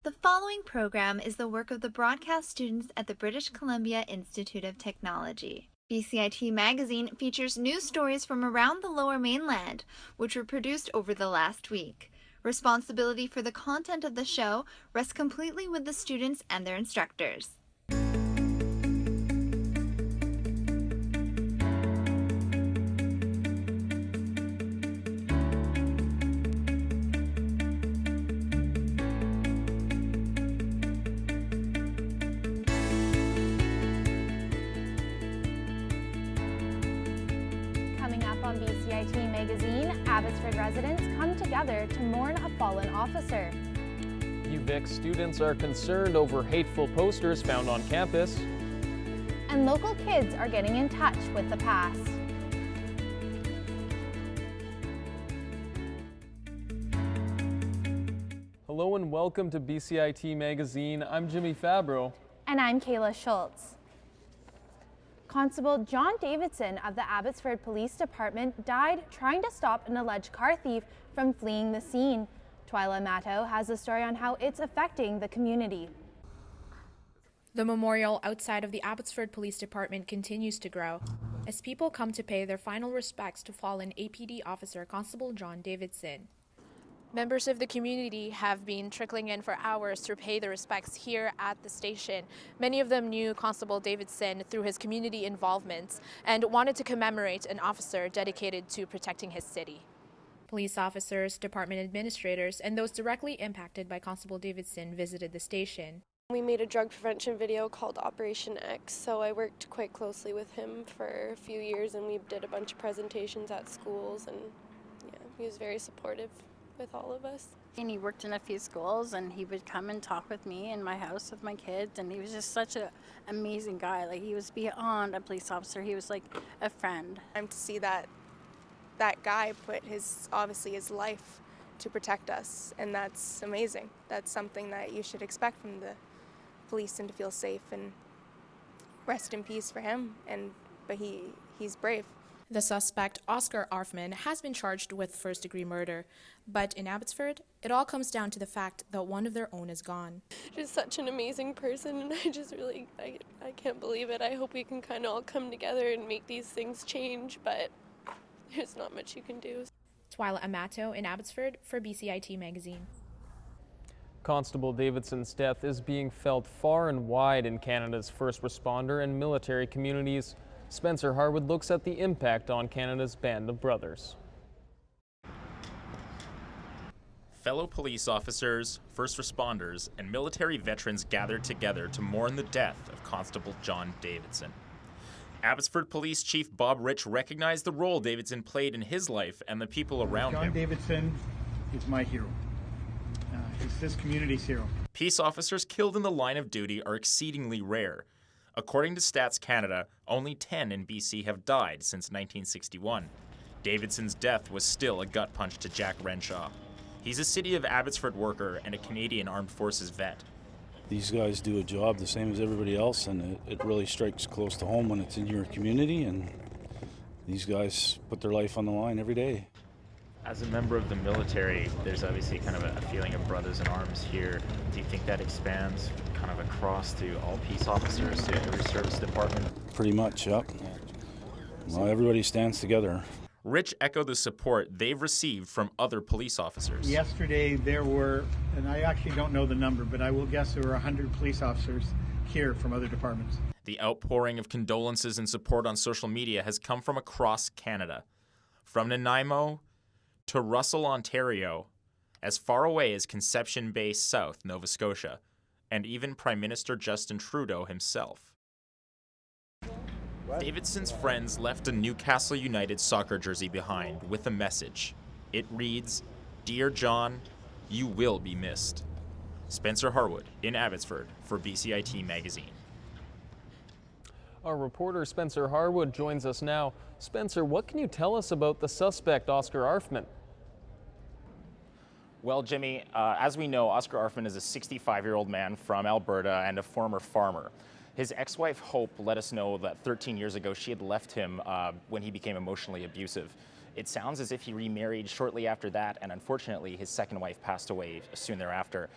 The following program is the work of the broadcast students at the British Columbia Institute of Technology. BCIT Magazine features news stories from around the Lower Mainland, which were produced over the last week. Responsibility for the content of the show rests completely with the students and their instructors. On BCIT Magazine, Abbotsford residents come together to mourn a fallen officer. UVic students are concerned over hateful posters found on campus. And local kids are getting in touch with the past. Hello and welcome to BCIT Magazine. I'm Jimmy Fabbro. And I'm Kayla Schultz. Constable John Davidson of the Abbotsford Police Department died trying to stop an alleged car thief from fleeing the scene. Twyla Matto has a story on how it's affecting the community. The memorial outside of the Abbotsford Police Department continues to grow as people come to pay their final respects to fallen APD officer Constable John Davidson. Members of the community have been trickling in for hours to pay their respects here at the station. Many of them knew Constable Davidson through his community involvements and wanted to commemorate an officer dedicated to protecting his city. Police officers, department administrators, and those directly impacted by Constable Davidson visited the station. We made a drug prevention video called Operation X, so I worked quite closely with him for a few years, and we did a bunch of presentations at schools, and yeah, he was very supportive with all of us. And he worked in a few schools, and he would come and talk with me in my house with my kids, and he was just such an amazing guy. Like, he was beyond a police officer. He was like a friend. To see that guy put his life to protect us, and that's amazing. That's something that you should expect from the police, and to feel safe, and rest in peace for him. But he's brave. The suspect, Oscar Arfman, has been charged with first-degree murder, but in Abbotsford, it all comes down to the fact that one of their own is gone. Just such an amazing person, and I can't believe it. I hope we can kind of all come together and make these things change, but there's not much you can do. Twyla Amato in Abbotsford for BCIT Magazine. Constable Davidson's death is being felt far and wide in Canada's first responder and military communities. Spencer Harwood looks at the impact on Canada's Band of Brothers. Fellow police officers, first responders, and military veterans gathered together to mourn the death of Constable John Davidson. Abbotsford Police Chief Bob Rich recognized the role Davidson played in his life and the people around him. John Davidson is my hero. He's this community's hero. Peace officers killed in the line of duty are exceedingly rare. According to Stats Canada, only 10 in BC have died since 1961. Davidson's death was still a gut punch to Jack Renshaw. He's a City of Abbotsford worker and a Canadian Armed Forces vet. These guys do a job the same as everybody else, and it really strikes close to home when it's in your community, and these guys put their life on the line every day. As a member of the military, there's obviously kind of a feeling of brothers in arms here. Do you think that expands kind of across to all peace officers, to every service department? Pretty much, yep. Well, everybody stands together. Rich echoed the support they've received from other police officers. Yesterday there were, and I actually don't know the number, but I will guess there were 100 police officers here from other departments. The outpouring of condolences and support on social media has come from across Canada. From Nanaimo to Russell, Ontario, as far away as Conception Bay South, Nova Scotia, and even Prime Minister Justin Trudeau himself. Davidson's friends left a Newcastle United soccer jersey behind with a message. It reads, "Dear John, you will be missed." Spencer Harwood in Abbotsford for BCIT Magazine. Our reporter Spencer Harwood joins us now. Spencer, what can you tell us about the suspect, Oscar Arfman? Well, Jimmy, as we know, Oscar Arfman is a 65-year-old man from Alberta and a former farmer. His ex-wife, Hope, let us know that 13 years ago she had left him when he became emotionally abusive. It sounds as if he remarried shortly after that, and unfortunately his second wife passed away soon thereafter.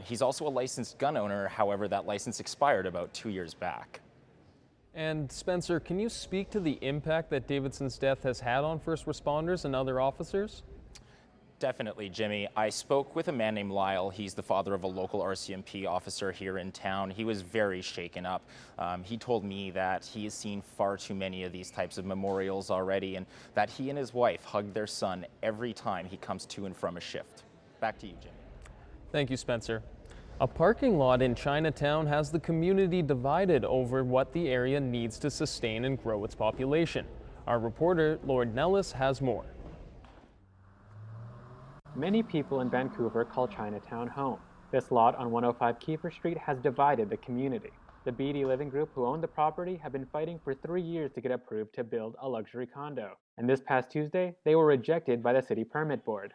He's also a licensed gun owner, however that license expired about 2 years back. And Spencer, can you speak to the impact that Davidson's death has had on first responders and other officers? Definitely, Jimmy. I spoke with a man named Lyle. He's the father of a local RCMP officer here in town. He was very shaken up. He told me that he has seen far too many of these types of memorials already, and that he and his wife hug their son every time he comes to and from a shift. Back to you, Jimmy. Thank you, Spencer. A parking lot in Chinatown has the community divided over what the area needs to sustain and grow its population. Our reporter, Lord Nellis, has more. Many people in Vancouver call Chinatown home. This lot on 105 Kiefer Street has divided the community. The BD Living Group, who own the property, have been fighting for 3 years to get approved to build a luxury condo. And this past Tuesday, they were rejected by the City Permit Board.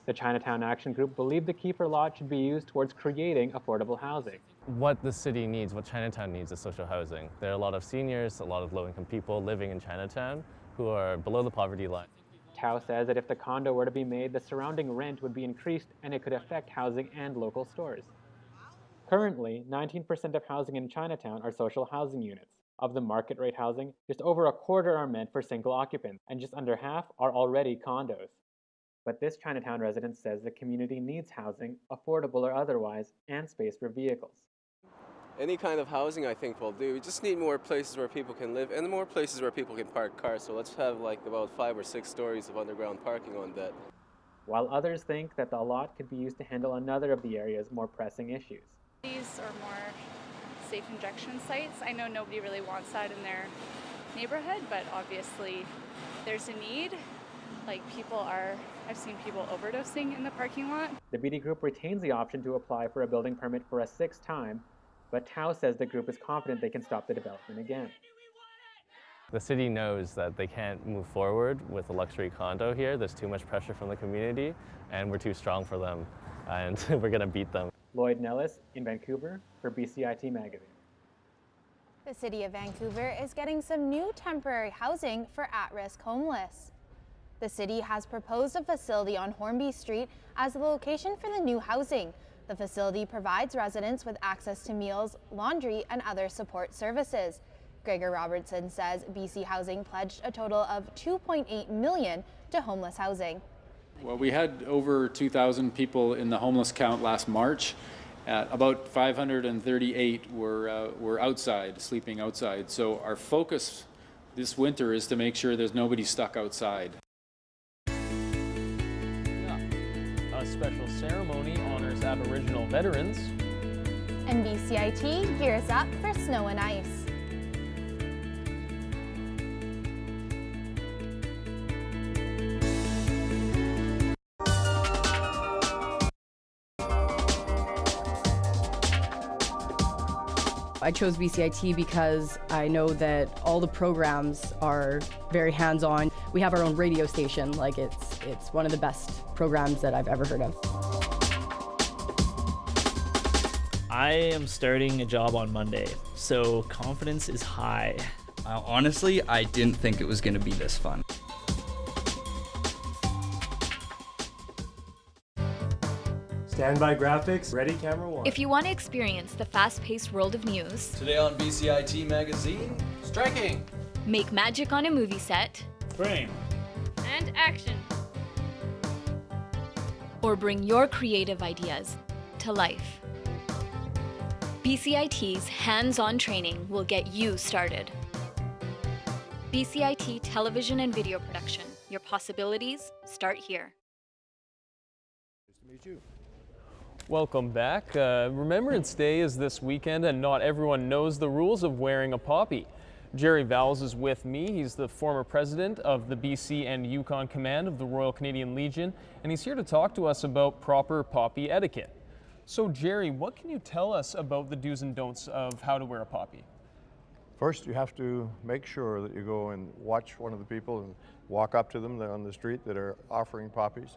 The Chinatown Action Group believe the Kiefer lot should be used towards creating affordable housing. What the city needs, what Chinatown needs, is social housing. There are a lot of seniors, a lot of low-income people living in Chinatown who are below the poverty line. Tao says that if the condo were to be made, the surrounding rent would be increased and it could affect housing and local stores. Currently, 19% of housing in Chinatown are social housing units. Of the market rate housing, just over a quarter are meant for single occupants, and just under half are already condos. But this Chinatown resident says the community needs housing, affordable or otherwise, and space for vehicles. Any kind of housing I think will do. We just need more places where people can live and more places where people can park cars. So let's have like about 5 or 6 stories of underground parking on that. While others think that the lot could be used to handle another of the area's more pressing issues. These are more safe injection sites. I know nobody really wants that in their neighborhood, but obviously there's a need. I've seen people overdosing in the parking lot. The BD Group retains the option to apply for a building permit for a 6th time, but Tao says the group is confident they can stop the development again. The city knows that they can't move forward with a luxury condo here. There's too much pressure from the community, and we're too strong for them, and we're going to beat them. Lloyd Nellis in Vancouver for BCIT Magazine. The City of Vancouver is getting some new temporary housing for at-risk homeless. The city has proposed a facility on Hornby Street as the location for the new housing. The facility provides residents with access to meals, laundry, and other support services. Gregor Robertson says BC Housing pledged a total of $2.8 million to homeless housing. Well, we had over 2,000 people in the homeless count last March. About 538 were outside, sleeping outside. So our focus this winter is to make sure there's nobody stuck outside. A special ceremony honors Aboriginal veterans. And BCIT gears up for snow and ice. I chose BCIT because I know that all the programs are very hands-on. We have our own radio station. Like it's one of the best programs that I've ever heard of. I am starting a job on Monday, so confidence is high. Honestly, I didn't think it was going to be this fun. Standby graphics, ready, camera one. If you want to experience the fast-paced world of news, today on BCIT Magazine, striking, make magic on a movie set, frame, and action, or bring your creative ideas to life, BCIT's hands-on training will get you started. BCIT Television and Video Production. Your possibilities start here. Nice to meet you. Welcome back. Remembrance Day is this weekend, and not everyone knows the rules of wearing a poppy. Gerry Vowles is with me. He's the former president of the BC and Yukon Command of the Royal Canadian Legion, and he's here to talk to us about proper poppy etiquette. So, Gerry, what can you tell us about the do's and don'ts of how to wear a poppy? First, you have to make sure that you go and watch one of the people and walk up to them on the street that are offering poppies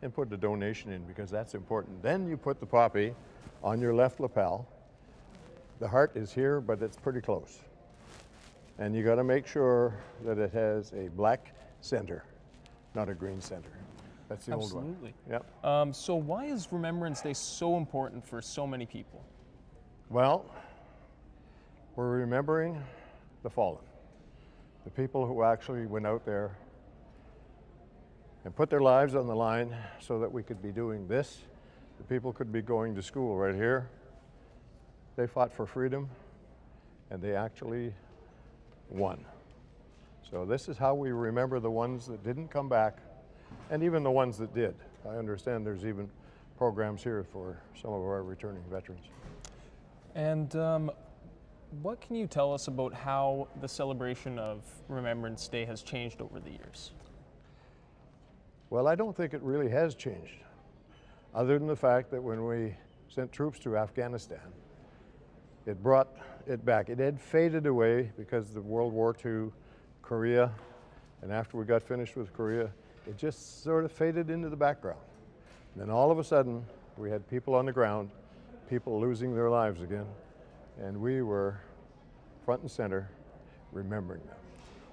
and put the donation in, because that's important. Then you put the poppy on your left lapel. The heart is here, but it's pretty close. And you got to make sure that it has a black center, not a green center. That's the old one. Absolutely. Yep. So why is Remembrance Day so important for so many people? Well, we're remembering the fallen, the people who actually went out there and put their lives on the line so that we could be doing this. The people could be going to school right here. They fought for freedom, and they actually won. So this is how we remember the ones that didn't come back, and even the ones that did. I understand there's even programs here for some of our returning veterans. And what can you tell us about how the celebration of Remembrance Day has changed over the years? Well, I don't think it really has changed, other than the fact that when we sent troops to Afghanistan, it brought it back. It had faded away because of World War II, Korea, and after we got finished with Korea, it just sort of faded into the background. And then all of a sudden, we had people on the ground, people losing their lives again, and we were front and center remembering them.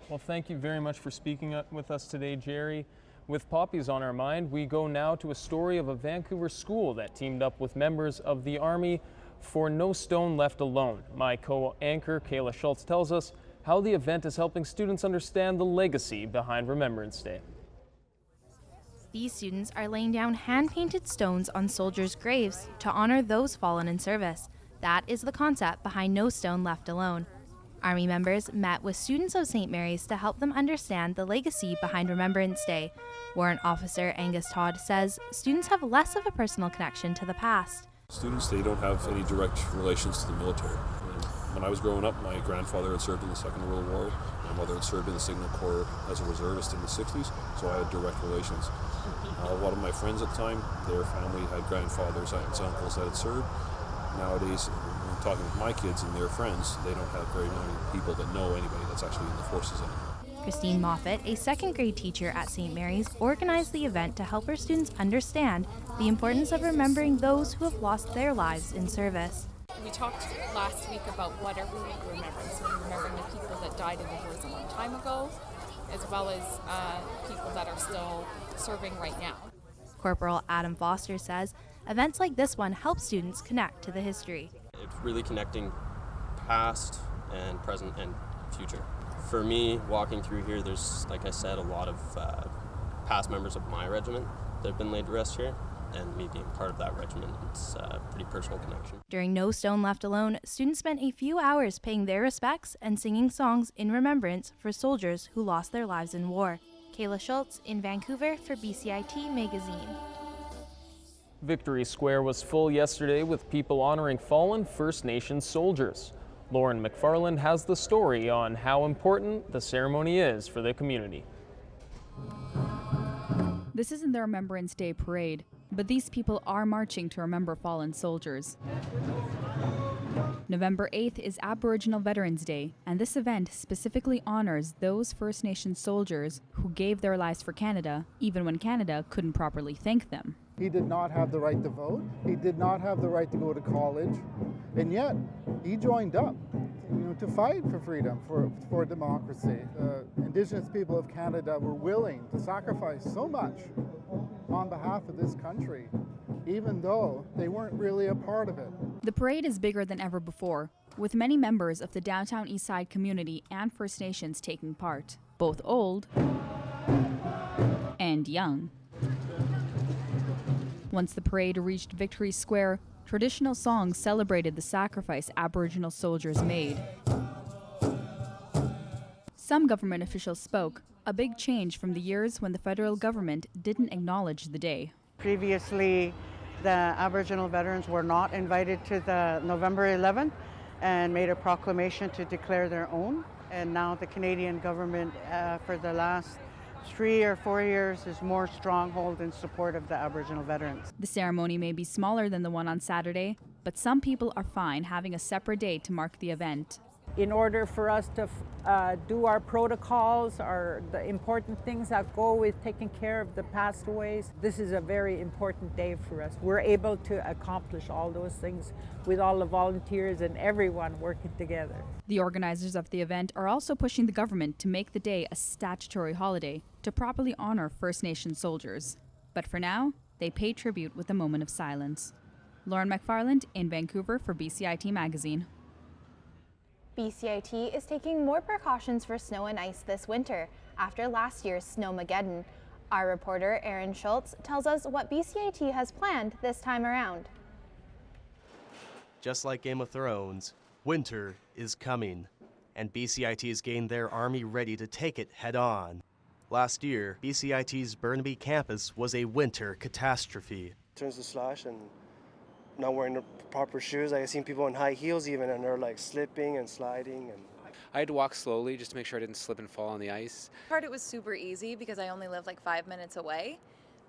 Well, thank you very much for speaking with us today, Gerry. With poppies on our mind, we go now to a story of a Vancouver school that teamed up with members of the Army for No Stone Left Alone. My co-anchor, Kayla Schultz, tells us how the event is helping students understand the legacy behind Remembrance Day. These students are laying down hand-painted stones on soldiers' graves to honor those fallen in service. That is the concept behind No Stone Left Alone. Army members met with students of St. Mary's to help them understand the legacy behind Remembrance Day. Warrant Officer Angus Todd says students have less of a personal connection to the past. Students, they don't have any direct relations to the military. When I was growing up, my grandfather had served in the Second World War. My mother had served in the Signal Corps as a reservist in the 60s, so I had direct relations. A lot of my friends at the time, their family had grandfathers, aunts, uncles that had served. Nowadays, when talking with my kids and their friends, they don't have very many people that know anybody that's actually in the forces anymore. Christine Moffat, a second grade teacher at St. Mary's, organized the event to help her students understand the importance of remembering those who have lost their lives in service. We talked last week about what are we remembering. So we're remembering the people that died in the wars a long time ago, as well as people that are still serving right now. Corporal Adam Foster says events like this one help students connect to the history. It's really connecting past and present and future. For me, walking through here, there's, like I said, a lot of past members of my regiment that have been laid to rest here, and me being part of that regiment, it's a pretty personal connection. During No Stone Left Alone, students spent a few hours paying their respects and singing songs in remembrance for soldiers who lost their lives in war. Kayla Schultz in Vancouver for BCIT Magazine. Victory Square was full yesterday with people honoring fallen First Nations soldiers. Lauren McFarland has the story on how important the ceremony is for the community. This isn't the Remembrance Day parade, but these people are marching to remember fallen soldiers. November 8th is Aboriginal Veterans Day, and this event specifically honors those First Nations soldiers who gave their lives for Canada, even when Canada couldn't properly thank them. He did not have the right to vote. He did not have the right to go to college. And yet, he joined up, to fight for freedom, for democracy. Indigenous people of Canada were willing to sacrifice so much on behalf of this country, even though they weren't really a part of it. The parade is bigger than ever before, with many members of the downtown Eastside community and First Nations taking part, both old and young. Once the parade reached Victory Square, traditional songs celebrated the sacrifice Aboriginal soldiers made. Some government officials spoke, a big change from the years when the federal government didn't acknowledge the day. Previously, the Aboriginal veterans were not invited to the November 11th and made a proclamation to declare their own. And now the Canadian government, for the last 3 or 4 years, is more stronghold in support of the Aboriginal veterans. The ceremony may be smaller than the one on Saturday, but some people are fine having a separate day to mark the event. In order for us to do our protocols, the important things that go with taking care of the passed aways, this is a very important day for us. We're able to accomplish all those things with all the volunteers and everyone working together. The organizers of the event are also pushing the government to make the day a statutory holiday to properly honor First Nation soldiers. But for now, they pay tribute with a moment of silence. Lauren McFarland in Vancouver for BCIT Magazine. BCIT is taking more precautions for snow and ice this winter after last year's Snowmageddon. Our reporter Aaron Schultz tells us what BCIT has planned this time around. Just like Game of Thrones, winter is coming, and BCIT has gained their army ready to take it head on. Last year, BCIT's Burnaby campus was a winter catastrophe. Turns to slush and not wearing the proper shoes. I've seen people in high heels even, and they're like slipping and sliding. And I had to walk slowly just to make sure I didn't slip and fall on the ice. Part it was super easy because I only lived like 5 minutes away.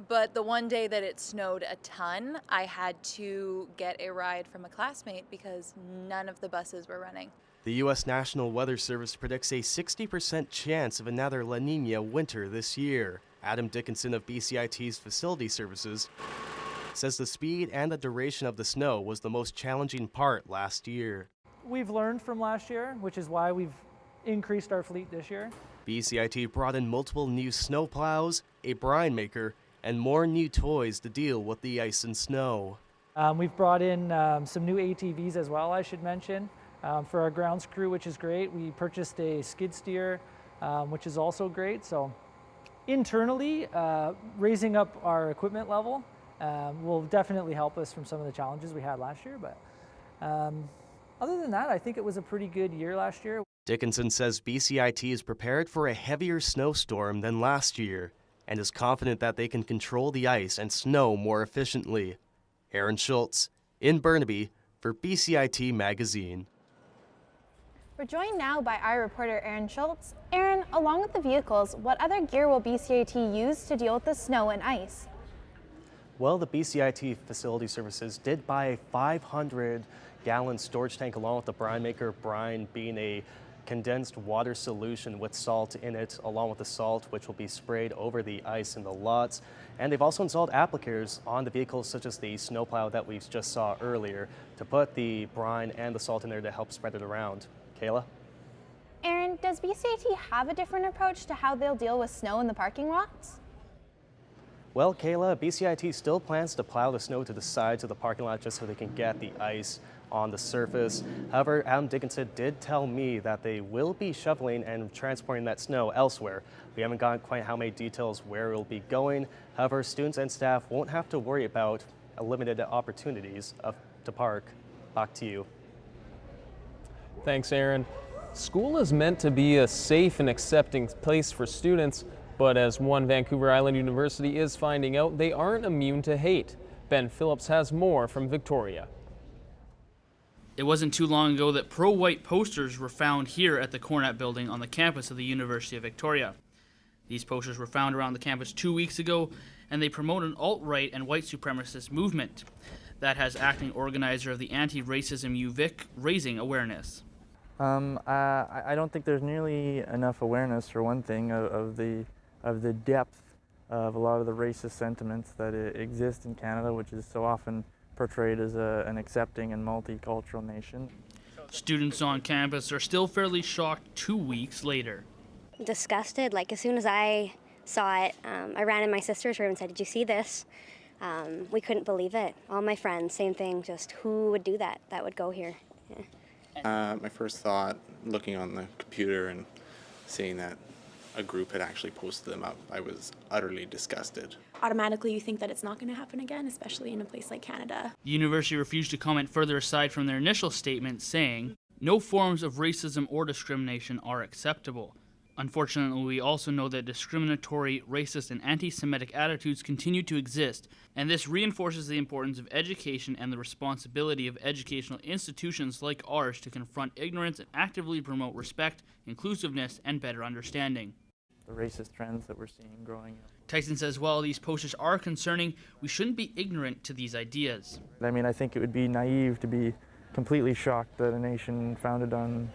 But the one day that it snowed a ton, I had to get a ride from a classmate because none of the buses were running. The U.S. National Weather Service predicts a 60% chance of another La Nina winter this year. Adam Dickinson of BCIT's Facility Services says the speed and the duration of the snow was the most challenging part last year. We've learned from last year, which is why we've increased our fleet this year. BCIT brought in multiple new snow plows, a brine maker, and more new toys to deal with the ice and snow. We've brought in some new ATVs as well, I should mention, for our grounds crew, which is great. We purchased a skid steer, which is also great. So internally, raising up our equipment level will definitely help us from some of the challenges we had last year. But other than that, I think it was a pretty good year last year. Dickinson says BCIT is prepared for a heavier snowstorm than last year and is confident that they can control the ice and snow more efficiently. Aaron Schultz in Burnaby for BCIT Magazine. We're joined now by our reporter Aaron Schultz. Aaron, along with the vehicles, what other gear will BCIT use to deal with the snow and ice? Well, the BCIT Facility Services did buy a 500-gallon storage tank along with the brine maker, brine being a condensed water solution with salt in it, along with the salt which will be sprayed over the ice in the lots. And they've also installed applicators on the vehicles such as the snowplow that we just saw earlier to put the brine and the salt in there to help spread it around. Kayla? Aaron, does BCIT have a different approach to how they'll deal with snow in the parking lots? Well, Kayla, BCIT still plans to plow the snow to the sides of the parking lot just so they can get the ice on the surface. However, Adam Dickinson did tell me that they will be shoveling and transporting that snow elsewhere. We haven't gotten quite how many details where it will be going. However, students and staff won't have to worry about limited opportunities to park. Back to you. Thanks, Aaron. School is meant to be a safe and accepting place for students, but as one Vancouver Island university is finding out, they aren't immune to hate. Ben Phillips has more from Victoria. It wasn't too long ago that pro-white posters were found here at the Cornett building on the campus of the University of Victoria. These posters were found around the campus 2 weeks ago, and they promote an alt-right and white supremacist movement. That has acting organizer of the anti-racism UVic raising awareness. I don't think there's nearly enough awareness, for one thing, of the depth of a lot of the racist sentiments that exist in Canada, which is so often portrayed as an accepting and multicultural nation. Students on campus are still fairly shocked 2 weeks later. Disgusted. Like, as soon as I saw it, I ran in my sister's room and said, "Did you see this?" We couldn't believe it. All my friends, same thing, just who would do that? That would go here. Yeah. My first thought, looking on the computer and seeing that a group had actually posted them up, I was utterly disgusted. Automatically you think that it's not going to happen again, especially in a place like Canada. The university refused to comment further aside from their initial statement, saying, "No forms of racism or discrimination are acceptable." Unfortunately, we also know that discriminatory, racist, and anti-Semitic attitudes continue to exist, and this reinforces the importance of education and the responsibility of educational institutions like ours to confront ignorance and actively promote respect, inclusiveness, and better understanding. The racist trends that we're seeing growing. Tyson says while these posters are concerning, we shouldn't be ignorant to these ideas. I mean, I think it would be naive to be completely shocked that a nation founded on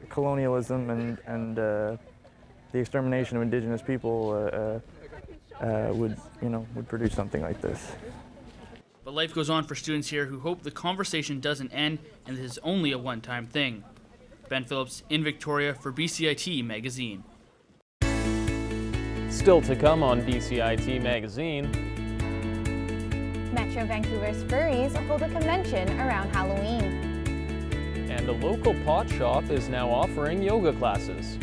colonialism and the extermination of Indigenous people would produce something like this. But life goes on for students here who hope the conversation doesn't end and this is only a one-time thing. Ben Phillips in Victoria for BCIT Magazine. Still to come on BCIT Magazine. Metro Vancouver's furries hold a convention around Halloween. And a local pot shop is now offering yoga classes.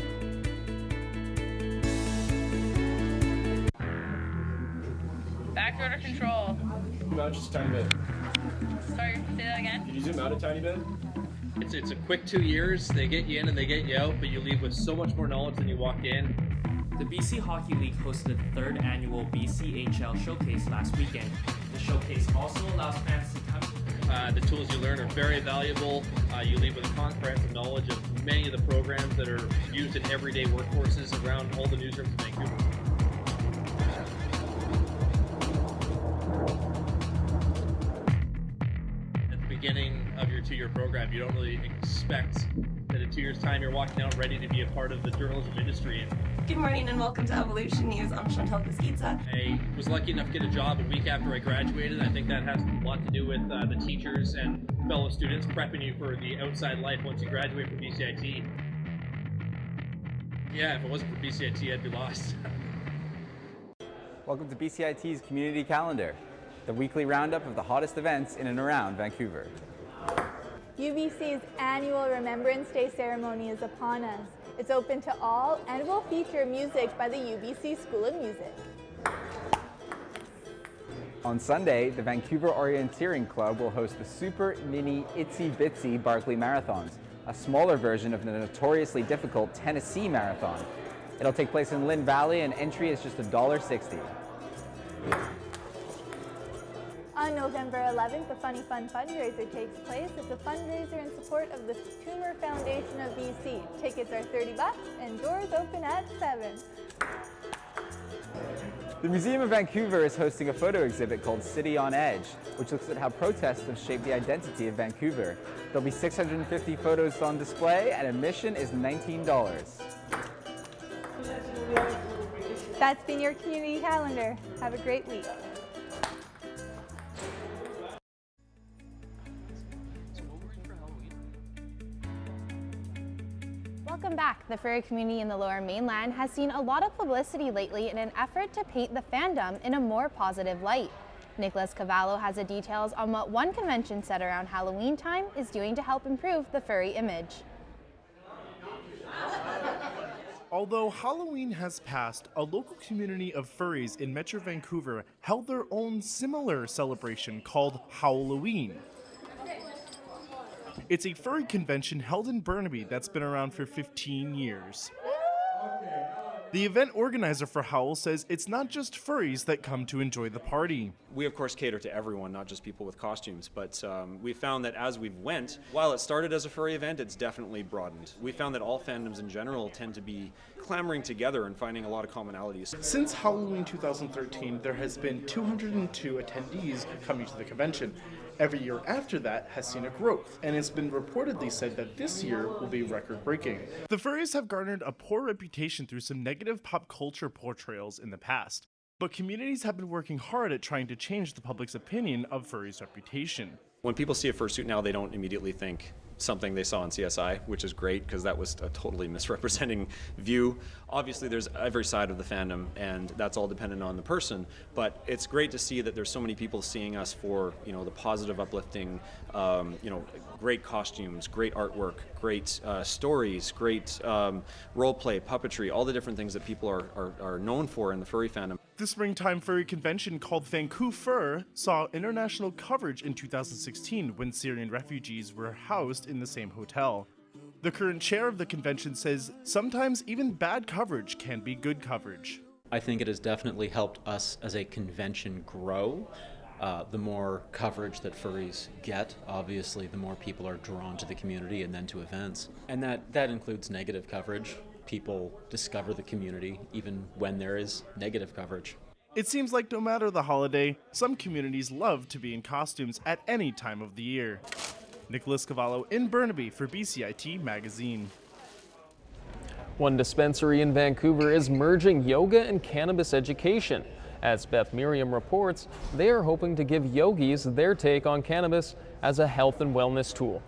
Back order control. Zoom out just a tiny bit. Sorry, say that again? Can you zoom out a tiny bit? It's a quick 2 years. They get you in and they get you out, but you leave with so much more knowledge than you walked in. The BC Hockey League hosted the 3rd annual BCHL Showcase last weekend. The showcase also allows fans to come. The tools you learn are very valuable. You leave with a comprehensive knowledge of many of the programs that are used in everyday workforces around all the newsrooms in Vancouver. At the beginning of your 2-year program, you don't really expect that in 2 years' time you're walking out ready to be a part of the journalism industry. Good morning and welcome to Evolution News. I'm Chantal Busquitsa. I was lucky enough to get a job a week after I graduated. I think that has a lot to do with the teachers and fellow students prepping you for the outside life once you graduate from BCIT. Yeah, if it wasn't for BCIT, I'd be lost. Welcome to BCIT's Community Calendar, the weekly roundup of the hottest events in and around Vancouver. UBC's annual Remembrance Day ceremony is upon us. It's open to all and will feature music by the UBC School of Music. On Sunday, the Vancouver Orienteering Club will host the Super Mini Itsy Bitsy Barkley Marathons, a smaller version of the notoriously difficult Tennessee Marathon. It'll take place in Lynn Valley and entry is just $1.60. On November 11th, the Funny Fun fundraiser takes place. It's a fundraiser in support of the Tumor Foundation of BC. Tickets are $30 and doors open at 7. The Museum of Vancouver is hosting a photo exhibit called City on Edge, which looks at how protests have shaped the identity of Vancouver. There'll be 650 photos on display and admission is $19. That's been your community calendar. Have a great week. Welcome back. The furry community in the Lower Mainland has seen a lot of publicity lately in an effort to paint the fandom in a more positive light. Nicholas Cavallo has the details on what one convention set around Halloween time is doing to help improve the furry image. Although Halloween has passed, a local community of furries in Metro Vancouver held their own similar celebration called Howloween. It's a furry convention held in Burnaby that's been around for 15 years. The event organizer for Howl says it's not just furries that come to enjoy the party. We of course cater to everyone, not just people with costumes, but we found that as we went, while it started as a furry event, it's definitely broadened. We found that all fandoms in general tend to be clamoring together and finding a lot of commonalities. Since Halloween 2013, there has been 202 attendees coming to the convention. Every year after that has seen a growth, and it's been reportedly said that this year will be record-breaking. The furries have garnered a poor reputation through some negative pop culture portrayals in the past, but communities have been working hard at trying to change the public's opinion of furries' reputation. When people see a fursuit now, they don't immediately think something they saw on CSI, which is great because that was a totally misrepresenting view. Obviously there's every side of the fandom and that's all dependent on the person, but it's great to see that there's so many people seeing us for, you know, the positive, uplifting, you know, great costumes, great artwork, great stories, great role play, puppetry, all the different things that people are known for in the furry fandom. The springtime furry convention called Vancouver saw international coverage in 2016 when Syrian refugees were housed in the same hotel. The current chair of the convention says sometimes even bad coverage can be good coverage. I think it has definitely helped us as a convention grow. The more coverage that furries get, obviously the more people are drawn to the community and then to events. And that includes negative coverage. People discover the community even when there is negative coverage. It seems like no matter the holiday, some communities love to be in costumes at any time of the year. Nicholas Cavallo in Burnaby for BCIT Magazine. One dispensary in Vancouver is merging yoga and cannabis education. As Beth Miriam reports, they are hoping to give yogis their take on cannabis as a health and wellness tool.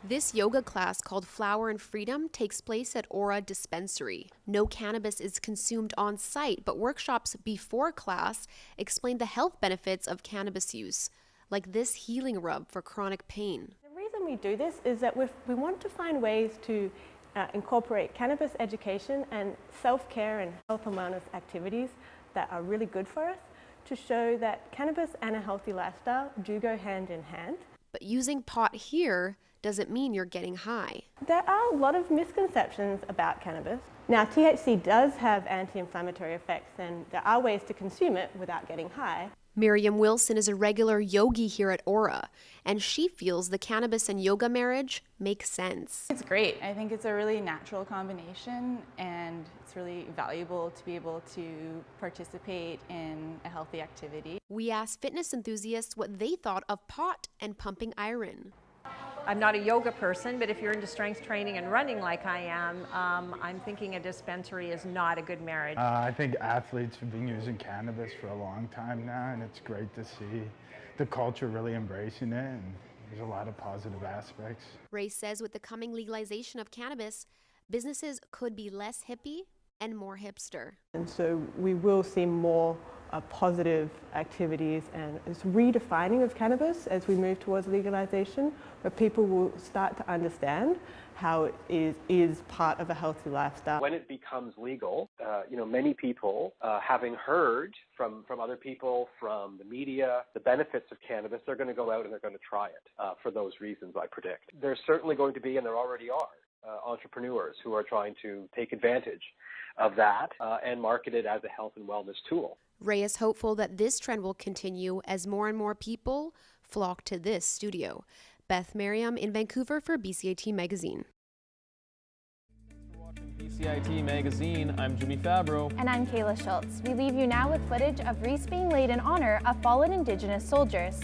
This yoga class called Flower and Freedom takes place at Aura Dispensary. No cannabis is consumed on site, but workshops before class explain the health benefits of cannabis use, like this healing rub for chronic pain. The reason we do this is that we want to find ways to incorporate cannabis education and self-care and health and wellness activities that are really good for us, to show that cannabis and a healthy lifestyle do go hand in hand. But using pot here doesn't mean you're getting high. There are a lot of misconceptions about cannabis. Now, THC does have anti-inflammatory effects, and there are ways to consume it without getting high. Miriam Wilson is a regular yogi here at Aura, and she feels the cannabis and yoga marriage makes sense. It's great. I think it's a really natural combination, and it's really valuable to be able to participate in a healthy activity. We asked fitness enthusiasts what they thought of pot and pumping iron. I'm not a yoga person, but if you're into strength training and running like I am, I'm thinking a dispensary is not a good marriage. I think athletes have been using cannabis for a long time now, and it's great to see the culture really embracing it, and there's a lot of positive aspects. Ray says with the coming legalization of cannabis, businesses could be less hippie and more hipster. And so we will see more positive activities and this redefining of cannabis as we move towards legalization, where people will start to understand how it is part of a healthy lifestyle. When it becomes legal, many people, having heard from other people, from the media, the benefits of cannabis, they're going to go out and they're going to try it for those reasons, I predict. There's certainly going to be, and there already are, entrepreneurs who are trying to take advantage of that and market it as a health and wellness tool. Ray is hopeful that this trend will continue as more and more people flock to this studio. Beth Miriam in Vancouver for BCIT Magazine. BCIT Magazine, I'm Jimmy Fabbro. And I'm Kayla Schultz. We leave you now with footage of wreaths being laid in honor of fallen Indigenous soldiers.